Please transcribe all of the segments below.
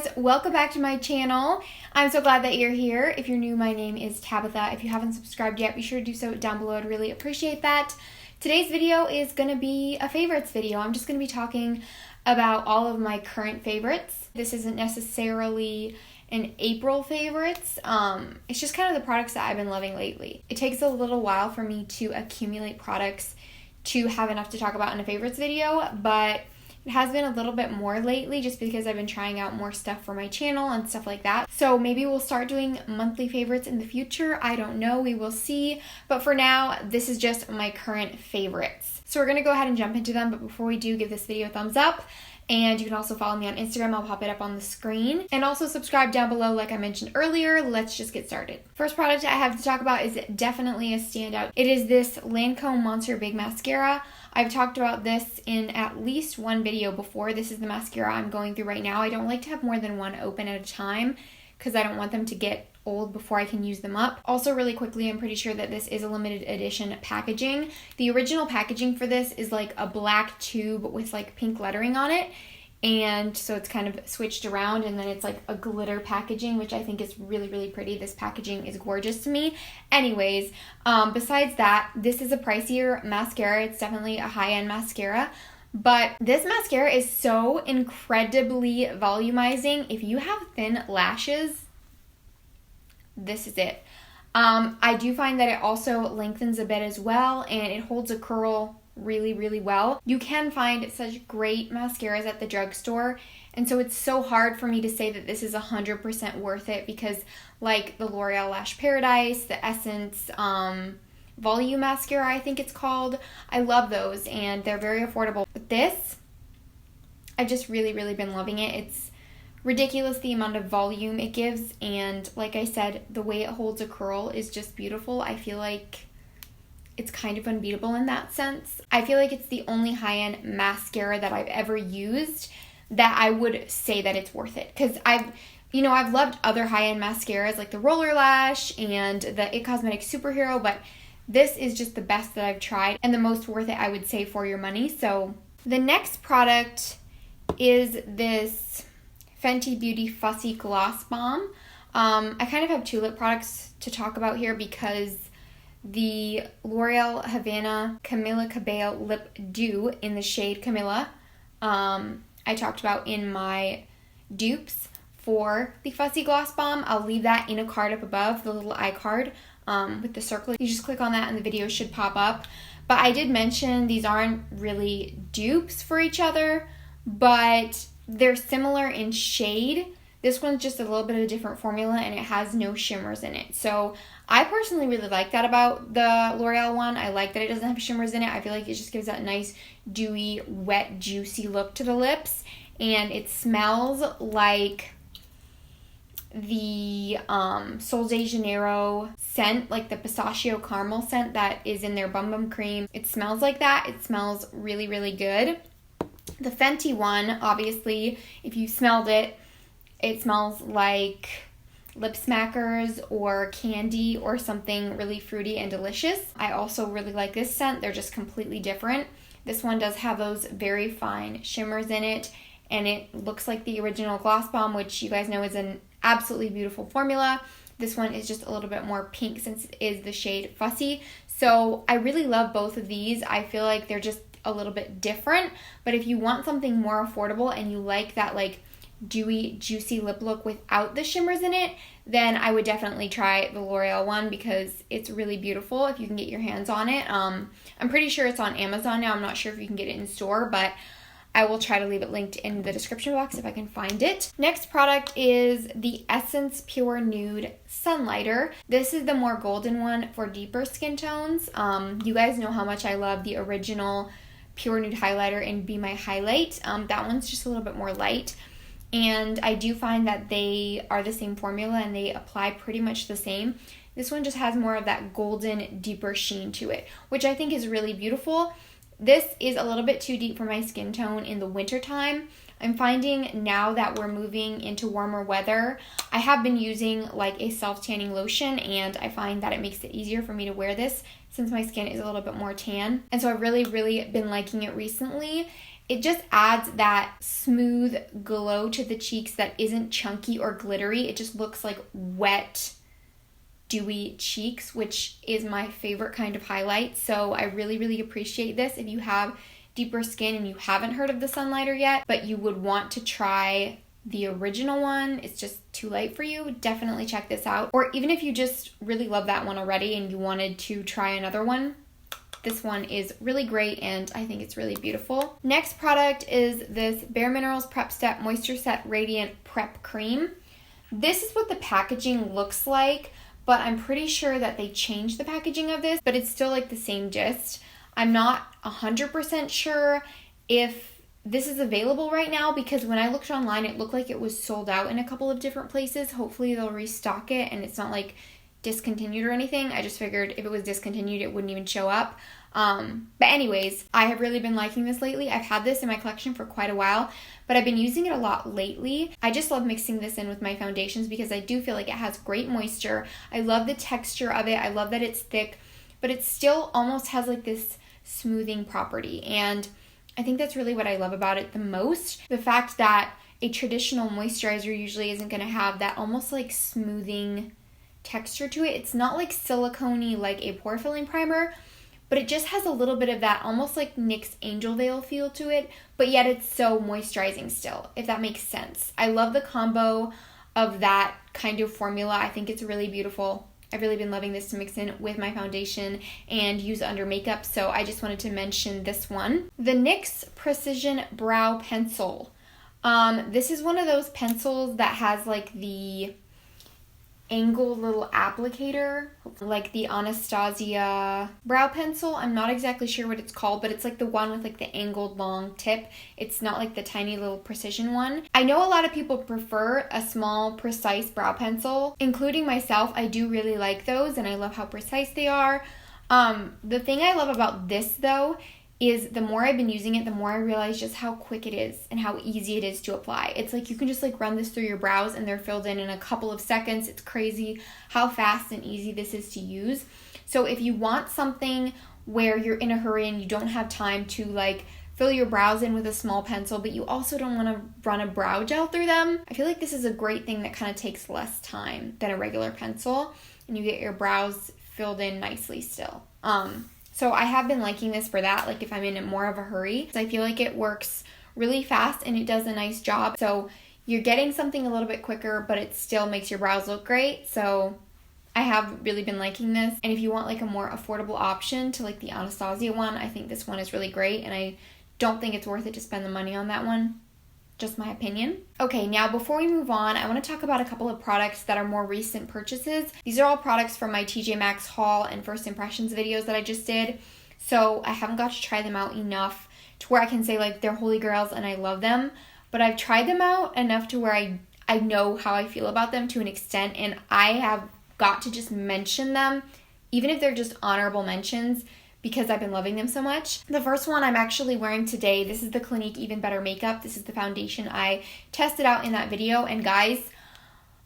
guys, welcome back to my channel. I'm so glad that you're here. If you're new, my name is Tabitha. If you haven't subscribed yet, be sure to do so down below. I'd really appreciate that. Today's video is going to be a favorites video. I'm just going to be talking about all of my current favorites. This isn't necessarily an April favorites. It's just kind of the products that I've been loving lately. It takes a little while for me to accumulate products to have enough to talk about in a favorites video, but it has been a little bit more lately just because I've been trying out more stuff for my channel and stuff like that. So maybe we'll start doing monthly favorites in the future. I don't know. We will see. But for now, this is just my current favorites. So we're going to go ahead and jump into them. But before we do, give this video a thumbs up. And you can also follow me on Instagram. I'll pop it up on the screen. And also subscribe down below like I mentioned earlier. Let's just get started. First product I have to talk about is definitely a standout. It is this Lancome Monster Big Mascara. I've talked about this in at least one video before. This is the mascara I'm going through right now. I don't like to have more than one open at a time because I don't want them to get old before I can use them up. Also, really quickly, I'm pretty sure that this is a limited edition packaging. The original packaging for this is like a black tube with like pink lettering on it. And so it's kind of switched around, and then it's like a glitter packaging, which I think is really, really pretty. This packaging is gorgeous to me. Anyways, besides that, this is a pricier mascara. It's definitely a high-end mascara. But this mascara is so incredibly volumizing. If you have thin lashes, this is it. I do find that it also lengthens a bit as well, and it holds a curl really, really well. You can find such great mascaras at the drugstore, and so it's so hard for me to say that this is 100% worth it because like the L'Oreal Lash Paradise, the Essence Volume Mascara, I think it's called. I love those, and they're very affordable. But this, I've just really, really been loving it. It's ridiculous the amount of volume it gives, and like I said, the way it holds a curl is just beautiful. I feel like it's kind of unbeatable in that sense. I feel like it's the only high-end mascara that I've ever used that I would say that it's worth it. Because I've loved other high-end mascaras like the Roller Lash and the It Cosmetics Superhero, but this is just the best that I've tried and the most worth it, I would say, for your money. So the next product is this Fenty Beauty Fussy Gloss Balm. I kind of have two lip products to talk about here because the L'Oreal Havana Camila Cabello Lip Dew in the shade Camila, I talked about in my dupes for the Fussy Gloss Balm. I'll leave that in a card up above, the little iCard with the circle. You just click on that and the video should pop up. But I did mention these aren't really dupes for each other, but they're similar in shade. This one's just a little bit of a different formula, and it has no shimmers in it. So I personally really like that about the L'Oreal one. I like that it doesn't have shimmers in it. I feel like it just gives that nice, dewy, wet, juicy look to the lips. And it smells like the Sol de Janeiro scent, like the pistachio caramel scent that is in their Bum Bum Cream. It smells like that. It smells really, really good. The Fenty one, obviously, if you smelled it, it smells like lip smackers or candy or something really fruity and delicious. I also really like this scent. They're just completely different. This one does have those very fine shimmers in it, and it looks like the original Gloss Balm, which you guys know is an absolutely beautiful formula. This one is just a little bit more pink since it is the shade Fussy. So I really love both of these. I feel like they're just a little bit different, but if you want something more affordable and you like that like dewy, juicy lip look without the shimmers in it, then I would definitely try the L'Oreal one because it's really beautiful if you can get your hands on it. I'm pretty sure it's on Amazon now. I'm not sure if you can get it in store, but I will try to leave it linked in the description box if I can find it. Next product is the Essence Pure Nude Sunlighter. This is the more golden one for deeper skin tones. You guys know how much I love the original Pure Nude highlighter in Be My Highlight. That one's just a little bit more light. And I do find that they are the same formula and they apply pretty much the same. This one just has more of that golden, deeper sheen to it, which I think is really beautiful. This is a little bit too deep for my skin tone in the winter time. I'm finding now that we're moving into warmer weather, I have been using like a self-tanning lotion, and I find that it makes it easier for me to wear this since my skin is a little bit more tan. And so I've really, really been liking it recently. It just adds that smooth glow to the cheeks that isn't chunky or glittery. It just looks like wet, dewy cheeks, which is my favorite kind of highlight. So I really, really appreciate this. If you have deeper skin and you haven't heard of the Sunlighter yet, but you would want to try the original one, it's just too light for you, definitely check this out. Or even if you just really love that one already and you wanted to try another one, this one is really great and I think it's really beautiful. Next product is this Bare Minerals Prep Step Moisture Set Radiant Prep Cream. This is what the packaging looks like, but I'm pretty sure that they changed the packaging of this, but it's still like the same gist. I'm not 100% sure if this is available right now because when I looked online, it looked like it was sold out in a couple of different places. Hopefully they'll restock it and it's not like discontinued or anything. I just figured if it was discontinued, it wouldn't even show up. But anyways, I have really been liking this lately. I've had this in my collection for quite a while, but I've been using it a lot lately. I just love mixing this in with my foundations because I do feel like it has great moisture. I love the texture of it. I love that it's thick, but it still almost has like this smoothing property. And I think that's really what I love about it the most. The fact that a traditional moisturizer usually isn't going to have that almost like smoothing texture to it. It's not like silicone-y like a pore filling primer, but it just has a little bit of that almost like NYX Angel Veil feel to it, but yet it's so moisturizing still, if that makes sense. I love the combo of that kind of formula. I think it's really beautiful. I've really been loving this to mix in with my foundation and use under makeup, so I just wanted to mention this one. The NYX Precision Brow Pencil. This is one of those pencils that has like the angled little applicator, like the Anastasia brow pencil. I'm not exactly sure what it's called, but it's like the one with like the angled long tip. It's not like the tiny little precision one. I know a lot of people prefer a small precise brow pencil, including myself. I do really like those and I love how precise they are. The thing I love about this though is the more I've been using it, the more I realize just how quick it is and how easy it is to apply. It's like you can just like run this through your brows and they're filled in a couple of seconds. It's crazy how fast and easy this is to use. So if you want something where you're in a hurry and you don't have time to like fill your brows in with a small pencil, but you also don't want to run a brow gel through them, I feel like this is a great thing that kind of takes less time than a regular pencil and you get your brows filled in nicely still. So I have been liking this for that, like if I'm in more of a hurry. So I feel like it works really fast and it does a nice job. So you're getting something a little bit quicker, but it still makes your brows look great. So I have really been liking this. And if you want like a more affordable option to like the Anastasia one, I think this one is really great. And I don't think it's worth it to spend the money on that one. Just my opinion. Okay, now before we move on, I want to talk about a couple of products that are more recent purchases. These are all products from my TJ Maxx haul and first impressions videos that I just did. So I haven't got to try them out enough to where I can say like they're holy grails and I love them. But I've tried them out enough to where I know how I feel about them to an extent, and I have got to just mention them, even if they're just honorable mentions, because I've been loving them so much. The first one I'm actually wearing today, this is the Clinique Even Better Makeup. This is the foundation I tested out in that video, and guys,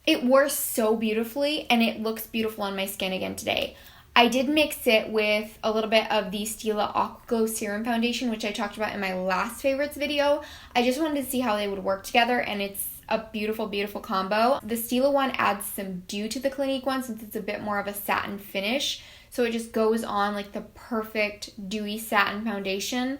it wore so beautifully and it looks beautiful on my skin again today. I did mix it with a little bit of the Stila Aqua Glow Serum Foundation, which I talked about in my last favorites video. I just wanted to see how they would work together, and it's a beautiful, beautiful combo. The Stila one adds some dew to the Clinique one since it's a bit more of a satin finish. So it just goes on like the perfect dewy satin foundation.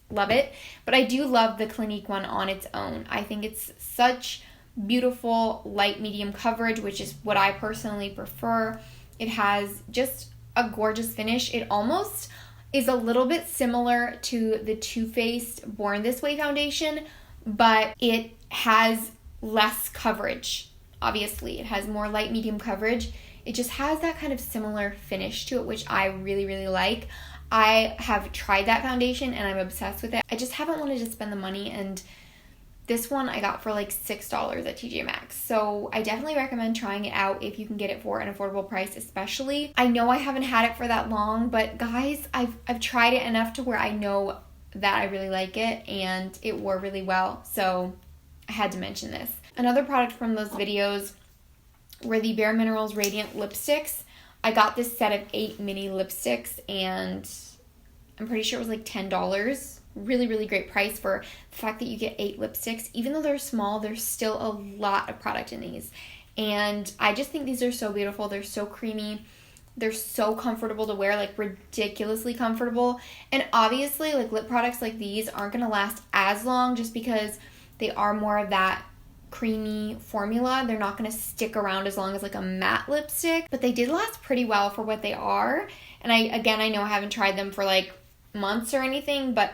Love it. But I do love the Clinique one on its own. I think it's such beautiful light medium coverage, which is what I personally prefer. It has just a gorgeous finish. It almost is a little bit similar to the Too Faced Born This Way foundation, but it has less coverage. Obviously, it has more light medium coverage. It just has that kind of similar finish to it, which I really, really like. I have tried that foundation and I'm obsessed with it. I just haven't wanted to spend the money, and this one I got for like $6 at TJ Maxx. So I definitely recommend trying it out if you can get it for an affordable price especially. I know I haven't had it for that long, but guys, I've tried it enough to where I know that I really like it and it wore really well. So I had to mention this. Another product from those videos were the Bare Minerals Radiant Lipsticks. I got this set of 8 mini lipsticks and I'm pretty sure it was like $10. really, really great price for the fact that you get 8 lipsticks. Even though they're small, there's still a lot of product in these. And I just think these are so beautiful. They're so creamy. They're so comfortable to wear, like ridiculously comfortable. And obviously, like lip products like these aren't going to last as long just because they are more of that creamy formula. They're not going to stick around as long as like a matte lipstick, but they did last pretty well for what they are. And I know I haven't tried them for like months or anything, but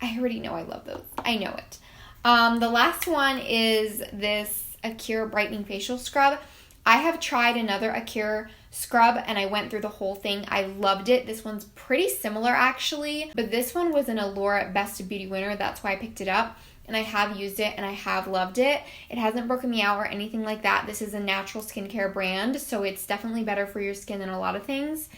I already know I love those. I know it. The last one is this Acure brightening facial scrub. I have tried another Acure scrub and I went through the whole thing. I loved it. This one's pretty similar actually, but this one was an Allure Best of Beauty winner. That's why I picked it up. And I have used it and I have loved it. It hasn't broken me out or anything like that. This is a natural skincare brand, so it's definitely better for your skin than a lot of things.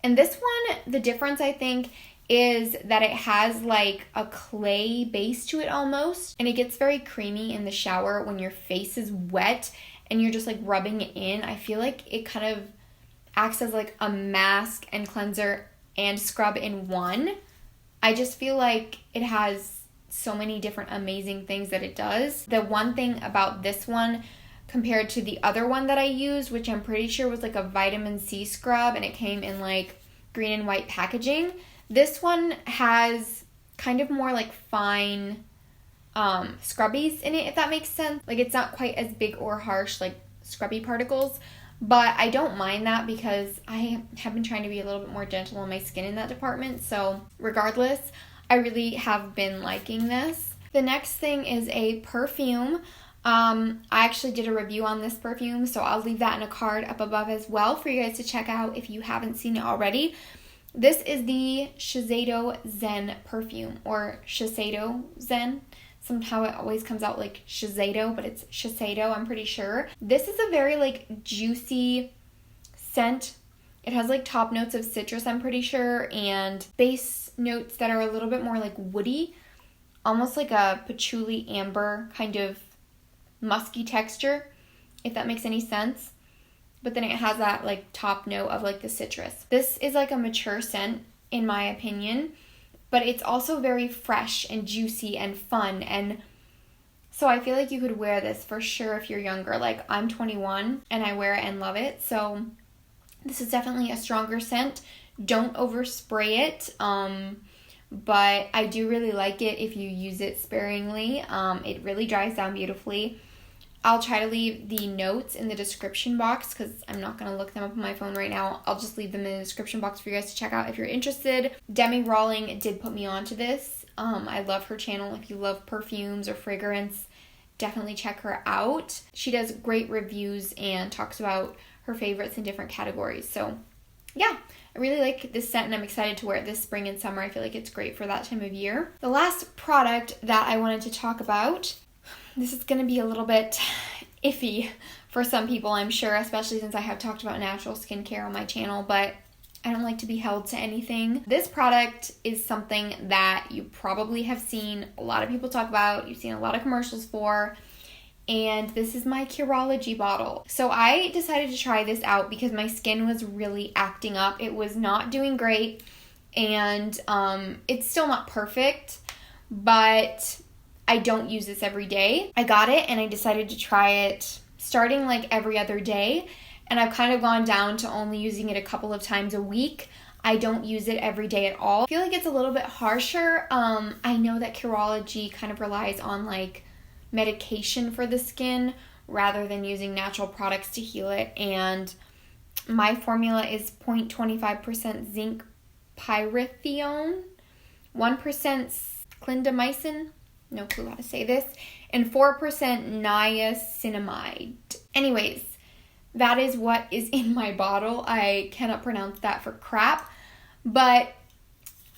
And this one, the difference I think is that it has like a clay base to it almost. And it gets very creamy in the shower when your face is wet and you're just like rubbing it in. I feel like it kind of acts as like a mask and cleanser and scrub in one. I just feel like it has so many different amazing things that it does. The one thing about this one compared to the other one that I used, which I'm pretty sure was like a vitamin C scrub and it came in like green and white packaging, this one has kind of more like fine scrubbies in it, if that makes sense. Like it's not quite as big or harsh like scrubby particles, but I don't mind that because I have been trying to be a little bit more gentle on my skin in that department. So regardless, I really have been liking this. The next thing is a perfume. I actually did a review on this perfume, so I'll leave that in a card up above as well for you guys to check out if you haven't seen it already. This is the Shiseido Zen perfume, or Shiseido Zen. Somehow it always comes out like Shiseido, but it's Shiseido, I'm pretty sure. This is a very like juicy scent. It has like top notes of citrus, I'm pretty sure, and base notes that are a little bit more like woody, almost like a patchouli amber kind of musky texture, if that makes any sense. But then it has that like top note of like the citrus. This is like a mature scent in my opinion, but it's also very fresh and juicy and fun, and so I feel like you could wear this for sure if you're younger. Like I'm 21 and I wear it and love it, so this is definitely a stronger scent. Don't overspray it, but I do really like it if you use it sparingly. It really dries down beautifully. I'll try to leave the notes in the description box because I'm not going to look them up on my phone right now. I'll just leave them in the description box for you guys to check out if you're interested. Demi Rawling did put me onto this. I love her channel. If you love perfumes or fragrance, definitely check her out. She does great reviews and talks about her favorites in different categories. So yeah, I really like this scent and I'm excited to wear it this spring and summer. I feel like it's great for that time of year. The last product that I wanted to talk about, this is going to be a little bit iffy for some people, I'm sure, especially since I have talked about natural skincare on my channel, but I don't like to be held to anything. This product is something that you probably have seen a lot of people talk about, you've seen a lot of commercials for, and this is my Curology bottle. So I decided to try this out because my skin was really acting up. It was not doing great, and it's still not perfect, but I don't use this every day. I got it and I decided to try it starting like every other day, and I've kind of gone down to only using it a couple of times a week. I don't use it every day at all. I feel like it's a little bit harsher. I know that Curology kind of relies on like medication for the skin rather than using natural products to heal it, and my formula is 0.25% zinc pyrithione, 1% clindamycin, no clue how to say this, and 4% niacinamide. Anyways, that is what is in my bottle. I cannot pronounce that for crap, but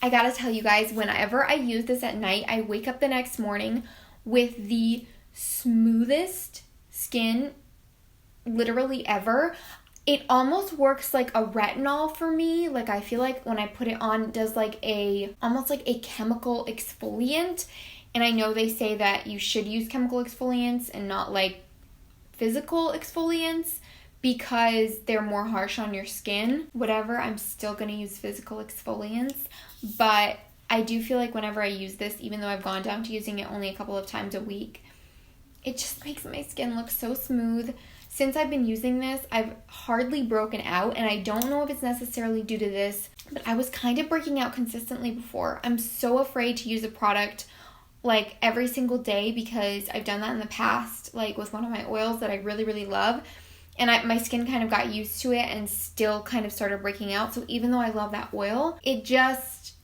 I gotta tell you guys, whenever I use this at night, I wake up the next morning with the smoothest skin literally ever. It almost works like a retinol for me. Like I feel like when I put it on, it does like almost like a chemical exfoliant. And I know they say that you should use chemical exfoliants and not like physical exfoliants because they're more harsh on your skin. Whatever, I'm still going to use physical exfoliants. But I do feel like whenever I use this, even though I've gone down to using it only a couple of times a week, it just makes my skin look so smooth. Since I've been using this, I've hardly broken out, and I don't know if it's necessarily due to this, but I was kind of breaking out consistently before. I'm so afraid to use a product like every single day because I've done that in the past, like with one of my oils that I really, really love. And my skin kind of got used to it and still kind of started breaking out. So even though I love that oil, it just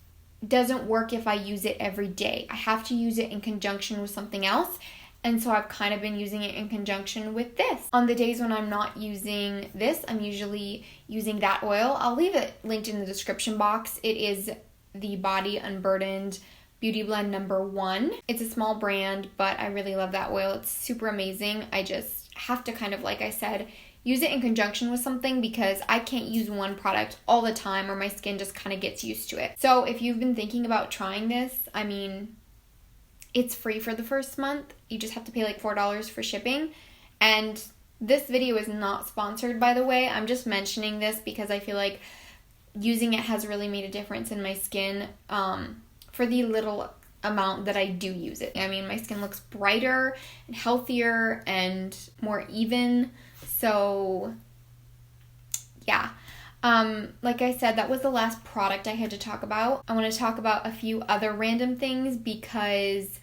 doesn't work if I use it every day. I have to use it in conjunction with something else. And so I've kind of been using it in conjunction with this. On the days when I'm not using this, I'm usually using that oil. I'll leave it linked in the description box. It is the Body Unburdened Beauty Blend #1. It's a small brand, but I really love that oil. It's super amazing. I just have to kind of, like I said, use it in conjunction with something because I can't use one product all the time or my skin just kind of gets used to it. So if you've been thinking about trying this, I mean, it's free for the first month. You just have to pay like $4 for shipping. And this video is not sponsored, by the way. I'm just mentioning this because I feel like using it has really made a difference in my skin for the little amount that I do use it. I mean, my skin looks brighter and healthier and more even. So yeah. Like I said, that was the last product I had to talk about. I want to talk about a few other random things because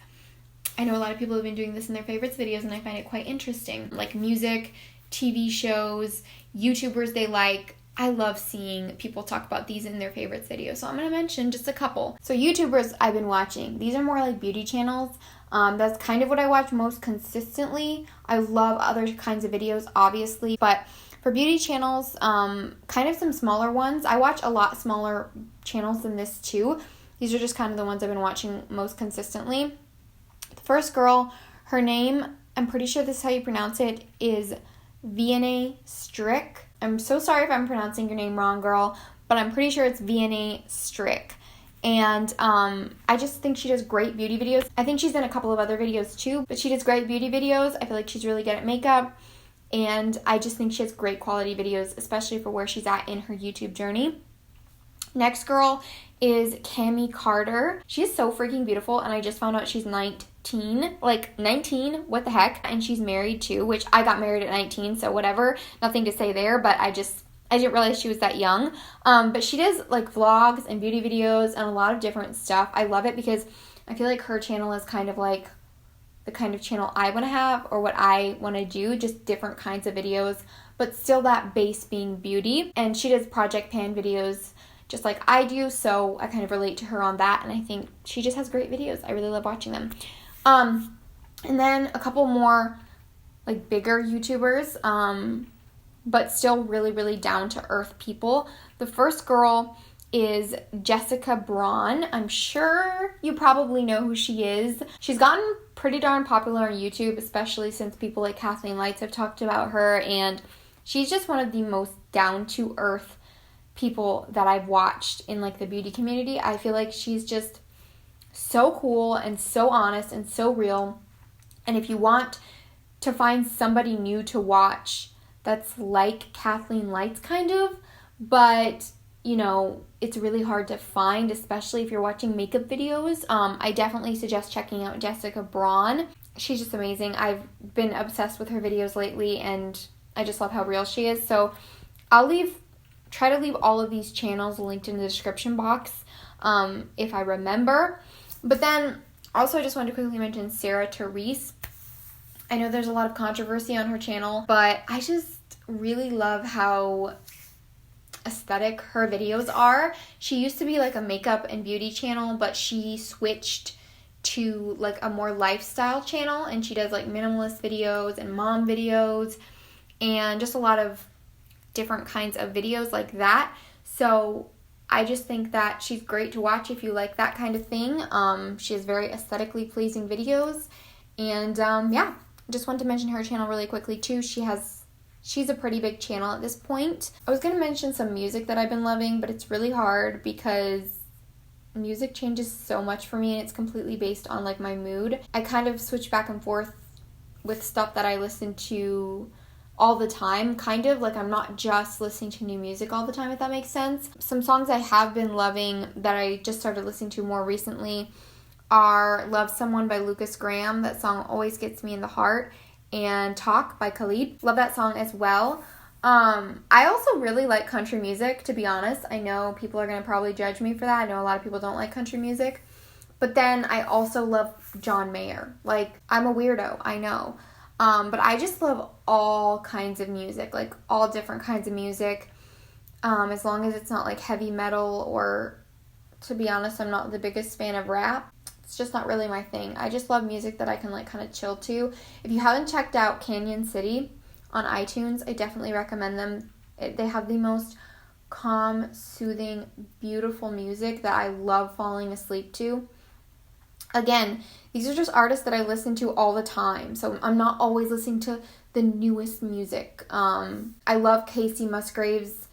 I know a lot of people have been doing this in their favorites videos and I find it quite interesting. Like music, TV shows, YouTubers they like. I love seeing people talk about these in their favorites videos. So I'm going to mention just a couple. So YouTubers I've been watching. These are more like beauty channels. That's kind of what I watch most consistently. I love other kinds of videos, obviously. But for beauty channels, kind of some smaller ones. I watch a lot smaller channels than this too. These are just kind of the ones I've been watching most consistently. The first girl, her name, I'm pretty sure this is how you pronounce it, is Vianney Strick. I'm so sorry if I'm pronouncing your name wrong, girl, but I'm pretty sure it's Vianney Strick. And I just think she does great beauty videos. I think she's in a couple of other videos too, but she does great beauty videos. I feel like she's really good at makeup. And I just think she has great quality videos, especially for where she's at in her YouTube journey. Next girl is Cammie Carter. She is so freaking beautiful, and I just found out she's 19. Like, 19? What the heck? And she's married too, which I got married at 19, so whatever. Nothing to say there, but I didn't realize she was that young. But she does, like, vlogs and beauty videos and a lot of different stuff. I love it because I feel like her channel is kind of like the kind of channel I want to have or what I want to do, just different kinds of videos, but still that base being beauty. And she does project pan videos just like I do, so I kind of relate to her on that, and I think she just has great videos. I really love watching them. And then a couple more like bigger YouTubers, but still really, really down-to-earth people. The first girl is Jessica Braun. I'm sure you probably know who she is. She's gotten pretty darn popular on YouTube, especially since people like Kathleen Lights have talked about her, and she's just one of the most down-to-earth people that I've watched in like the beauty community. I feel like she's just so cool and so honest and so real. And if you want to find somebody new to watch that's like Kathleen Lights kind of, but you know, it's really hard to find, especially if you're watching makeup videos, I definitely suggest checking out Jessica Braun. She's just amazing. I've been obsessed with her videos lately, and I just love how real she is. So I'll try to leave all of these channels linked in the description box if I remember. But then also I just wanted to quickly mention Sarah Therese. I know there's a lot of controversy on her channel, but I just really love how aesthetic her videos are. She used to be like a makeup and beauty channel, but she switched to like a more lifestyle channel, and she does like minimalist videos and mom videos and just a lot of different kinds of videos like that. So I just think that she's great to watch if you like that kind of thing. She has very aesthetically pleasing videos, and yeah, just wanted to mention her channel really quickly too. She's a pretty big channel at this point. I was going to mention some music that I've been loving, but it's really hard because music changes so much for me, and it's completely based on like my mood. I kind of switch back and forth with stuff that I listen to all the time, kind of. Like, I'm not just listening to new music all the time, if that makes sense. Some songs I have been loving that I just started listening to more recently are Love Someone by Lukas Graham. That song always gets me in the heart. And Talk by Khalid. Love that song as well. I also really like country music, to be honest. I know people are going to probably judge me for that. I know a lot of people don't like country music. But then I also love John Mayer. Like, I'm a weirdo, I know. But I just love all kinds of music, like all different kinds of music. As long as it's not like heavy metal, or, to be honest, I'm not the biggest fan of rap. It's just not really my thing. I just love music that I can like kind of chill to. If you haven't checked out Canyon City on iTunes, I definitely recommend them. They have the most calm, soothing, beautiful music that I love falling asleep to. Again, these are just artists that I listen to all the time, so I'm not always listening to the newest music. I love Casey Musgrave's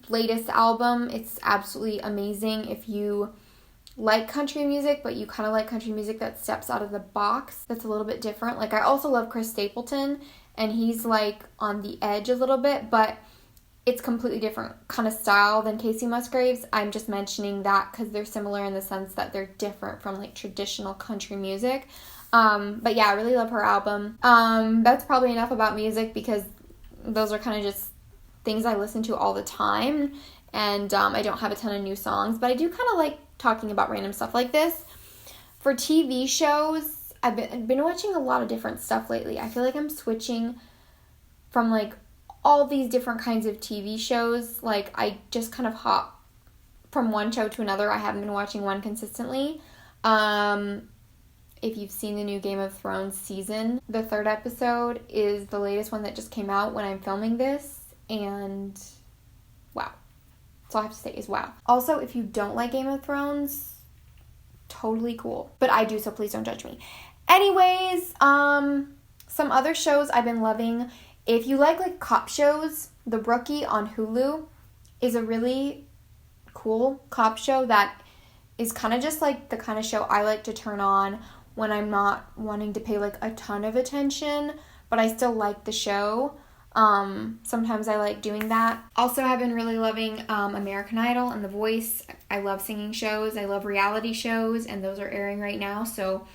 latest album. It's absolutely amazing. If you like country music, but you kind of like country music that steps out of the box, that's a little bit different. Like, I also love Chris Stapleton, and he's like on the edge a little bit, but it's completely different kind of style than Casey Musgraves. I'm just mentioning that because they're similar in the sense that they're different from like traditional country music. But yeah, I really love her album. That's probably enough about music, because those are kind of just things I listen to all the time, and I don't have a ton of new songs, but I do kind of like talking about random stuff like this. For TV shows, I've been watching a lot of different stuff lately. I feel like I'm switching from like all these different kinds of TV shows. Like, I just kind of hop from one show to another. I haven't been watching one consistently. If you've seen the new Game of Thrones season, the 3rd episode is the latest one that just came out when I'm filming this, and wow. That's all I have to say is wow. Also, if you don't like Game of Thrones, totally cool. But I do, so please don't judge me. Anyways, some other shows I've been loving. If you like cop shows, The Rookie on Hulu is a really cool cop show that is kind of just like the kind of show I like to turn on when I'm not wanting to pay like a ton of attention, but I still like the show. Sometimes I like doing that. Also, I've been really loving American Idol and The Voice. I love singing shows. I love reality shows, and those are airing right now. So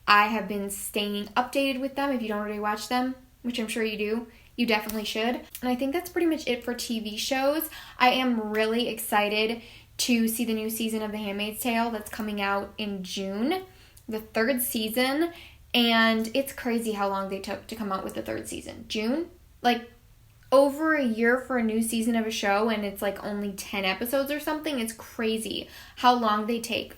I have been staying updated with them. If you don't already watch them, which I'm sure you do, you definitely should. And I think that's pretty much it for TV shows. I am really excited to see the new season of The Handmaid's Tale that's coming out in June, the 3rd season. And it's crazy how long they took to come out with the 3rd season. June? Like, over a year for a new season of a show, and it's like only 10 episodes or something. It's crazy how long they take.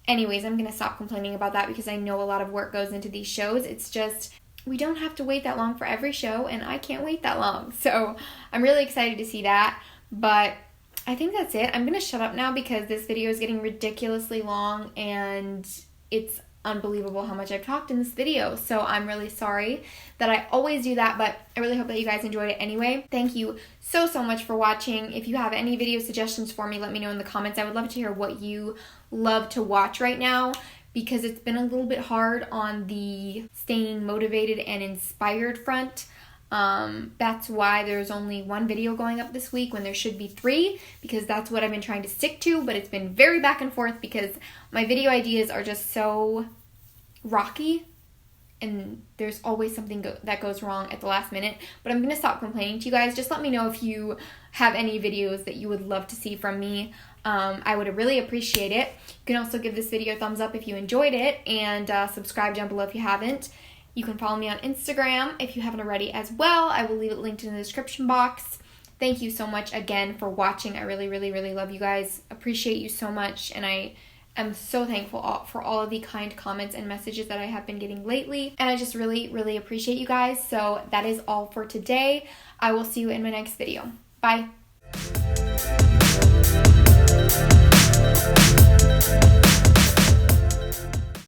Anyways, I'm going to stop complaining about that because I know a lot of work goes into these shows. It's just, we don't have to wait that long for every show, and I can't wait that long. So I'm really excited to see that, but I think that's it. I'm going to shut up now because this video is getting ridiculously long, and it's unbelievable how much I've talked in this video. So I'm really sorry that I always do that, but I really hope that you guys enjoyed it anyway. Thank you so much for watching. If you have any video suggestions for me, let me know in the comments. I would love to hear what you love to watch right now, because it's been a little bit hard on the staying motivated and inspired front. That's why there's only one video going up this week when there should be 3, because that's what I've been trying to stick to, but it's been very back and forth because my video ideas are just so rocky, and there's always something that goes wrong at the last minute. But I'm going to stop complaining to you guys. Just let me know if you have any videos that you would love to see from me. I would really appreciate it. You can also give this video a thumbs up if you enjoyed it, and subscribe down below if you haven't. You can follow me on Instagram if you haven't already as well. I will leave it linked in the description box. Thank you so much again for watching. I really love you guys. Appreciate you so much, and I am so thankful for all of the kind comments and messages that I have been getting lately. And I just really appreciate you guys. So that is all for today. I will see you in my next video. Bye.